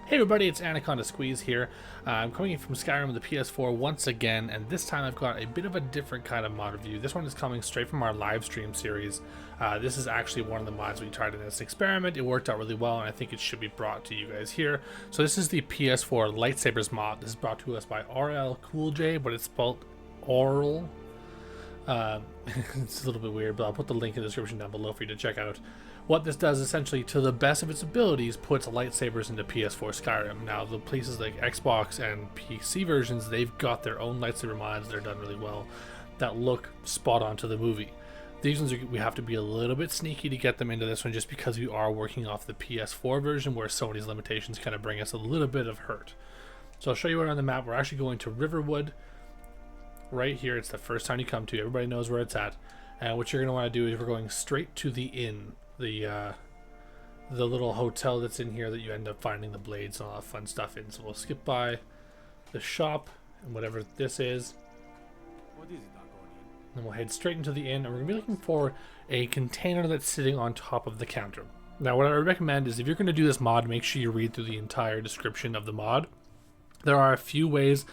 Hey everybody, it's Anaconda Squeeze here. I'm coming in from Skyrim with the PS4 once again, and this time I've got a bit of a different kind of mod review. This one is coming straight from our live stream series. This is actually one of the mods we tried in this experiment. It worked out really well, and I think it should be brought to you guys here. So this is the PS4 Lightsabers mod. This is brought to us by RL Cool J, but it's spelled Oral. It's a little bit weird, but I'll put the link in the description down below for you to check out. What this does, essentially, to the best of its abilities, puts lightsabers into PS4 Skyrim. Now, the places like Xbox and PC versions, they've got their own lightsaber mods that are done really well, that look spot on to the movie. These ones, we have to be a little bit sneaky to get them into this one, just because we are working off the PS4 version, where Sony's limitations kind of bring us a little bit of hurt. So I'll show you around the map. We're actually going to Riverwood. Right here, it's the first town you come to. Everybody knows where it's at. And what you're going to want to do is we're going straight to the inn. The little hotel that's in here that you end up finding the blades and all that fun stuff in. So we'll skip by the shop and whatever this is. What is it, Agonian? And we'll head straight into the inn, and we're going to be looking for a container that's sitting on top of the counter. Now, what I would recommend is if you're going to do this mod, make sure you read through the entire description of the mod. There are a few ways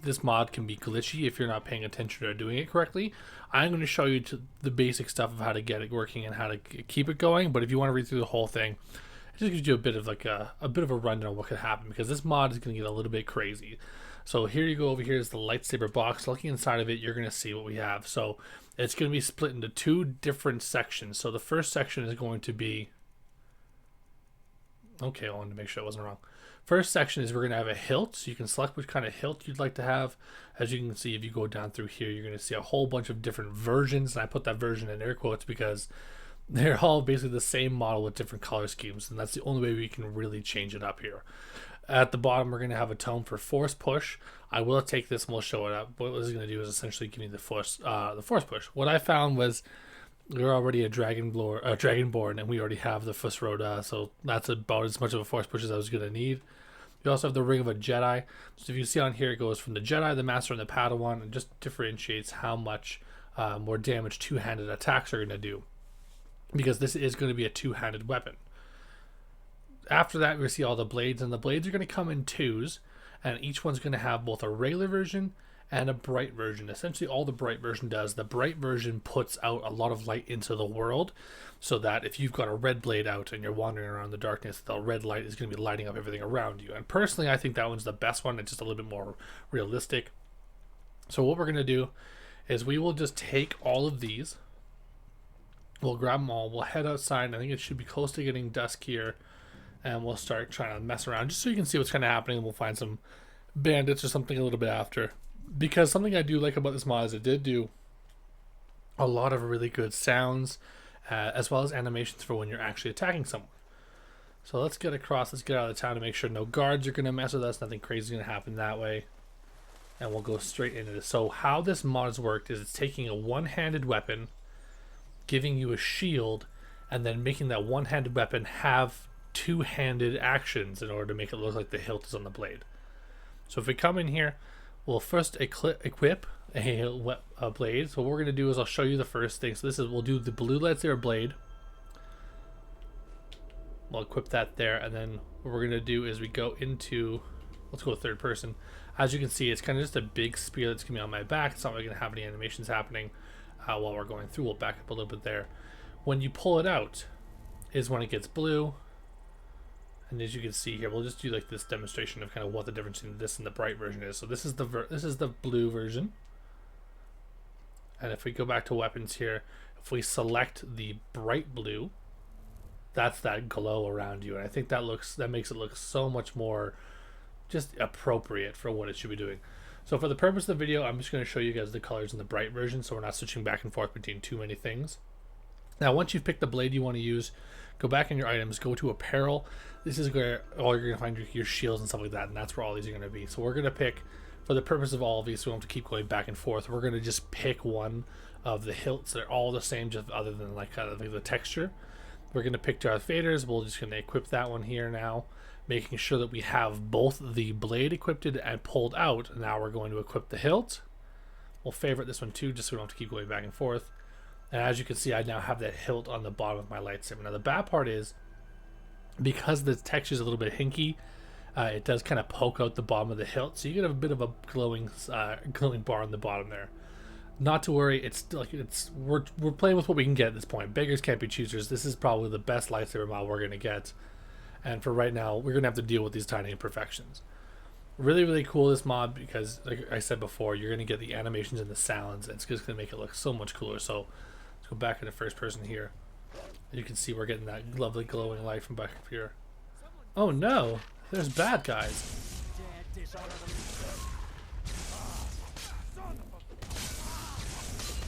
this mod can be glitchy if you're not paying attention or doing it correctly. I'm going to show you the basic stuff of how to get it working and how to keep it going, but if you want to read through the whole thing, it just gives you a bit of a rundown of what could happen, because this mod is going to get a little bit crazy. So here you go. Over here is the lightsaber box. Looking inside of it, you're going to see what we have. So it's going to be split into two different sections. So the first section is going to be, okay, I wanted to make sure I wasn't wrong. First section is we're going to have a hilt, so you can select which kind of hilt you'd like to have. As you can see, if you go down through here, you're going to see a whole bunch of different versions, and I put that version in air quotes because they're all basically the same model with different color schemes, and that's the only way we can really change it up here. At the bottom, we're going to have a tone for force push. I will take this and we'll show it up. What this is going to do is essentially give me the force push. What I found was we're already a dragonborn, and we already have the Fusroda, so that's about as much of a force push as I was going to need. You also have the Ring of a Jedi. So if you see on here, it goes from the Jedi, the Master, and the Padawan, and just differentiates how much more damage two-handed attacks are going to do, because this is going to be a two-handed weapon. After that, we see all the blades, and the blades are going to come in twos, and each one's going to have both a regular version and a bright version. Essentially, all the bright version does, the bright version puts out a lot of light into the world, so that if you've got a red blade out and you're wandering around the darkness, the red light is going to be lighting up everything around you. And personally, I think that one's the best one. It's just a little bit more realistic. So what we're going to do is we will just take all of these. We'll grab them all. We'll head outside. I think it should be close to getting dusk here. And we'll start trying to mess around just so you can see what's kind of happening. We'll find some bandits or something a little bit after. Because something I do like about this mod is it did do a lot of really good sounds, as well as animations for when you're actually attacking someone. So let's get across, let's get out of the town to make sure no guards are going to mess with us, nothing crazy is going to happen that way. And we'll go straight into this. So how this mod has worked is it's taking a one-handed weapon, giving you a shield, and then making that one-handed weapon have two-handed actions in order to make it look like the hilt is on the blade. So if we come in here, we'll first equip a blade. So what we're going to do is I'll show you the first thing. So we'll do the blue lightsaber blade. We'll equip that there, and then what we're going to do is we go into, let's go third person. As you can see, it's kind of just a big spear that's going to be on my back. It's not really going to have any animations happening while we're going through. We'll back up a little bit there. When you pull it out is when it gets blue. And as you can see here, we'll just do like this demonstration of kind of what the difference in this and the bright version is. So this is the blue version. And if we go back to weapons here, if we select the bright blue, that's that glow around you. And I think that makes it look so much more just appropriate for what it should be doing. So for the purpose of the video, I'm just going to show you guys the colors in the bright version, so we're not switching back and forth between too many things. Now, once you've picked the blade you want to use, go back in your items, go to apparel. This is where all you're going to find your shields and stuff like that, and that's where all these are going to be. So we're going to pick, for the purpose of all of these, so we don't have to keep going back and forth, we're going to just pick one of the hilts. They're all the same, just other than like kind of like the texture. We're going to pick Darth Vader's. We're just going to equip that one here now, making sure that we have both the blade equipped and pulled out. Now we're going to equip the hilt. We'll favorite this one too, just so we don't have to keep going back and forth. And as you can see, I now have that hilt on the bottom of my lightsaber. Now the bad part is, because the texture is a little bit hinky, It does kind of poke out the bottom of the hilt, so you get a bit of a glowing bar on the bottom there. Not to worry, we're playing with what we can get at this point. Beggars can't be choosers. This is probably the best lightsaber mod we're gonna get, and for right now, we're gonna have to deal with these tiny imperfections. Really, really cool this mod because, like I said before, you're gonna get the animations and the sounds. And it's just gonna make it look so much cooler. So let's go back into first person here. You can see we're getting that lovely glowing light from back up here. Oh no, there's bad guys.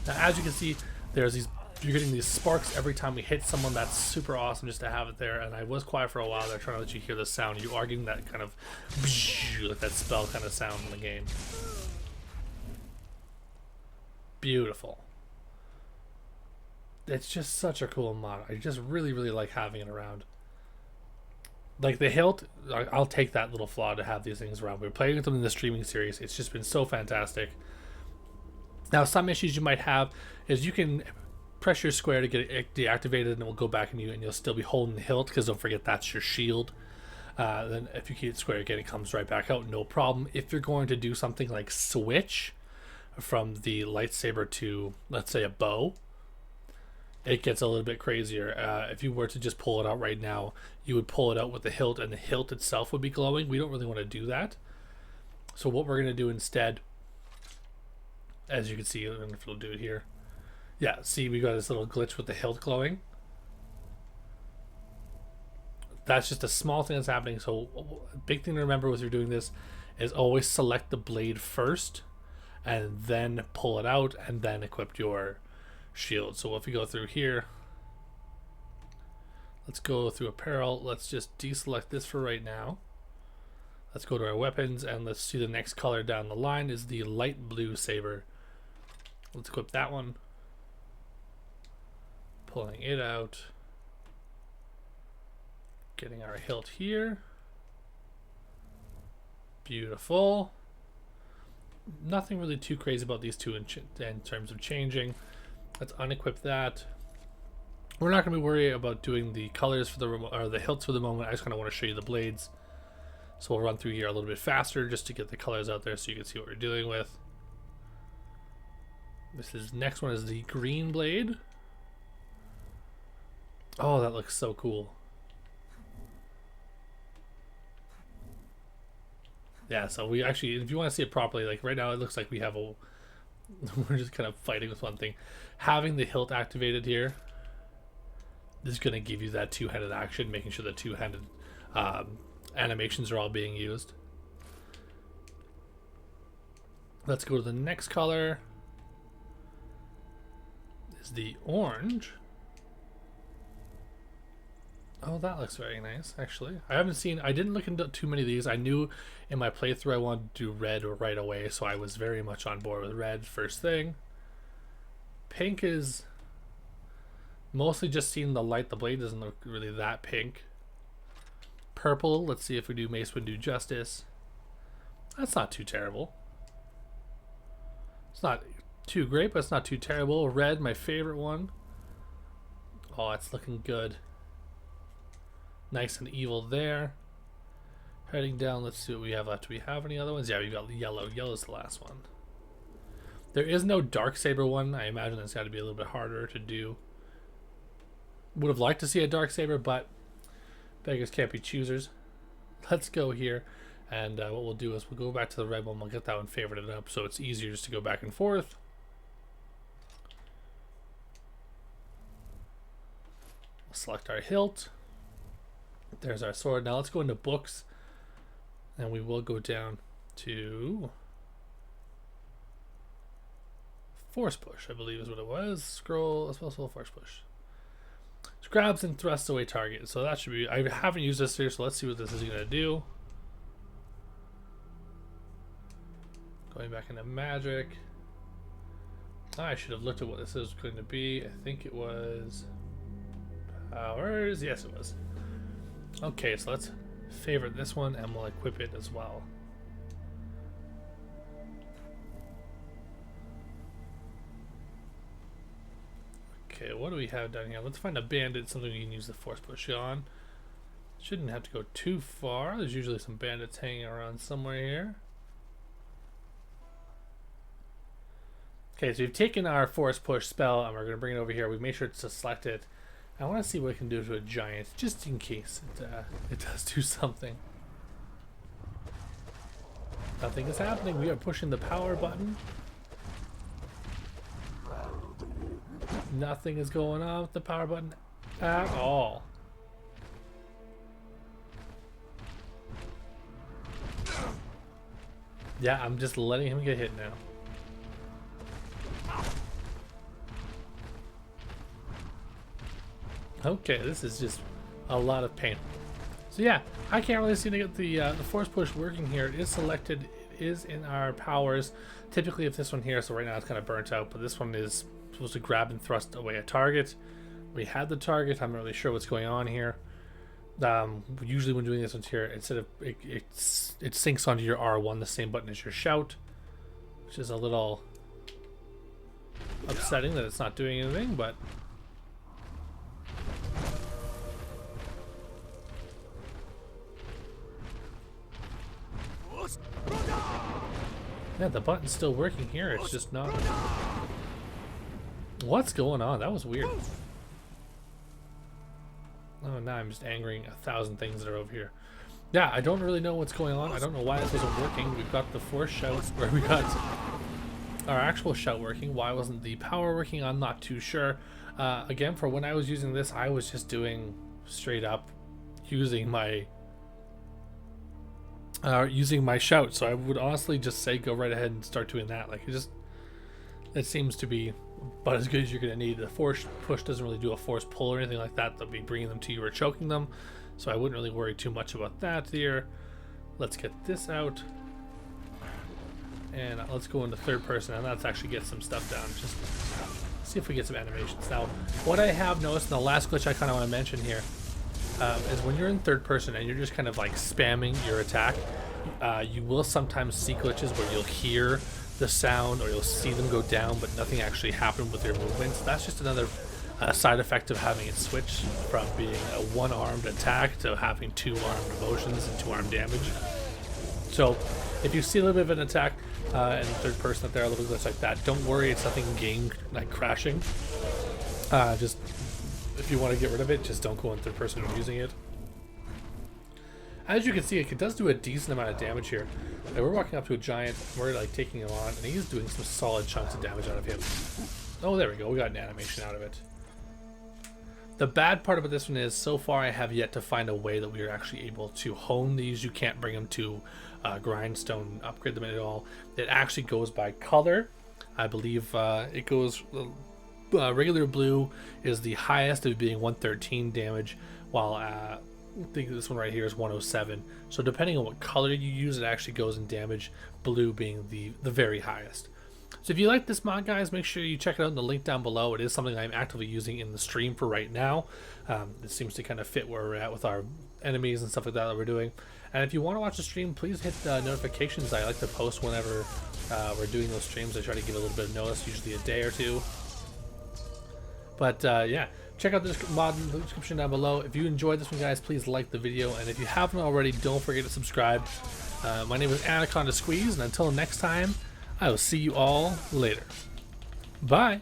Now, as you can see, you're getting these sparks every time we hit someone. That's super awesome just to have it there. And I was quiet for a while there trying to let you hear the sound. You are getting that kind of like that spell kind of sound in the game. Beautiful. It's just such a cool mod. I just really, really like having it around. Like the hilt, I'll take that little flaw to have these things around. We're playing with them in the streaming series. It's just been so fantastic. Now, some issues you might have is you can press your square to get it deactivated, and it will go back in you, and you'll still be holding the hilt because don't forget that's your shield. Then if you keep it square again, it comes right back out, no problem. If you're going to do something like switch from the lightsaber to, let's say, a bow, it gets a little bit crazier. If you were to just pull it out right now, you would pull it out with the hilt, and the hilt itself would be glowing. We don't really want to do that. So what we're going to do instead, as you can see, I don't know if it'll do it here. Yeah, see, we got this little glitch with the hilt glowing. That's just a small thing that's happening. So a big thing to remember as you're doing this is always select the blade first and then pull it out and then equip your shield. So if we go through here, let's go through apparel. Let's just deselect this for right now. Let's go to our weapons and let's see the next color down the line is the light blue saber. Let's equip that one. Pulling it out. Getting our hilt here. Beautiful. Nothing really too crazy about these two in terms of changing. Let's unequip that. We're not going to be worried about doing the colors for the hilts for the moment. I just kind of want to show you the blades. So we'll run through here a little bit faster just to get the colors out there so you can see what we're dealing with. Next one is the green blade. Oh, that looks so cool. Yeah, so we actually, if you want to see it properly, like right now it looks like we have we're just kind of fighting with one thing. Having the hilt activated here is going to give you that two-handed action, making sure the two-handed animations are all being used. Let's go to the next color. Is the orange. Oh, that looks very nice, actually. I didn't look into too many of these. I knew in my playthrough I wanted to do red right away, so I was very much on board with red first thing. Pink is mostly just seeing the light. The blade doesn't look really that pink. Purple, let's see if we do Mace Windu justice. That's not too terrible. It's not too great, but it's not too terrible. Red, my favorite one. Oh, it's looking good. Nice and evil there. Heading down, let's see what we have left. Do we have any other ones? Yeah, we got yellow. Yellow's the last one. There is no Darksaber one. I imagine that's got to be a little bit harder to do. Would have liked to see a Darksaber, but beggars can't be choosers. Let's go here, and what we'll do is we'll go back to the red one. We'll get that one favorited up so it's easier just to go back and forth. We'll select our hilt. There's our sword. Now let's go into books, and we will go down to force push, I believe is what it was. Scroll, as well as force push. Grabs and thrusts away target. So that should be, I haven't used this here, so let's see what this is going to do. Going back into magic. I should have looked at what this is going to be. I think it was powers. Yes, it was. Okay, so let's favorite this one and we'll equip it as well. Okay, what do we have down here? Let's find a bandit, something we can use the force push on. Shouldn't have to go too far. There's usually some bandits hanging around somewhere here. Okay, so we've taken our force push spell and we're going to bring it over here. We've made sure to select it. I want to see what we can do to a giant, just in case it does do something. Nothing is happening. We are pushing the power button. Nothing is going on with the power button at all. Yeah, I'm just letting him get hit now. Okay, this is just a lot of pain. So yeah, I can't really seem to get the force push working here. It is selected, it is in our powers. Typically if this one here, so right now it's kind of burnt out, but this one is supposed to grab and thrust away a target. We had the target, I'm not really sure what's going on here. Usually when doing this one here, instead of it syncs onto your R1, the same button as your shout, which is a little upsetting that it's not doing anything, but yeah, the button's still working here, it's just not. What's going on? That was weird. Oh, now I'm just angering 1,000 things that are over here. Yeah, I don't really know what's going on. I don't know why this wasn't working. We've got the force shout, where we got our actual shout working. Why wasn't the power working? I'm not too sure. Again, for when I was using this, I was just doing straight up using my shout. So I would honestly just say go right ahead and start doing that. Like it seems to be about as good as you're going to need. The force push doesn't really do a force pull or anything like that. They'll be bringing them to you or choking them. So I wouldn't really worry too much about that here. Let's get this out. And let's go into third person and let's actually get some stuff down. Just see if we get some animations. Now, what I have noticed, and the last glitch I kind of want to mention here, is when you're in third person and you're just kind of like spamming your attack, you will sometimes see glitches where you'll hear the sound or you'll see them go down but nothing actually happened with their movements. That's just another side effect of having it switch from being a one-armed attack to having two-armed motions and two-armed damage. So if you see a little bit of an attack in third person, that there are a little glitch like that, don't worry, it's nothing game like crashing. Just if you want to get rid of it, just don't go in third person when using it. As you can see, it does do a decent amount of damage here. Like, we're walking up to a giant, we're like taking him on, and he's doing some solid chunks of damage out of him. Oh, there we go, we got an animation out of it. The bad part about this one is, so far I have yet to find a way that we are actually able to hone these. You can't bring them to grindstone, upgrade them at all. It actually goes by color. I believe it goes, regular blue is the highest of being 113 damage, while I think this one right here is 107. So depending on what color you use, it actually goes in damage, blue being the very highest. So if you like this mod, guys, make sure you check it out in the link down below. It is something I'm actively using in the stream for right now. It seems to kind of fit where we're at with our enemies and stuff like that we're doing. And if you want to watch the stream, please hit the notifications. I like to post whenever we're doing those streams. I try to give a little bit of notice, usually a day or two. But yeah, check out this mod in the description down below. If you enjoyed this one, guys, please like the video. And if you haven't already, don't forget to subscribe. My name is Anaconda Squeeze, and until next time, I will see you all later. Bye.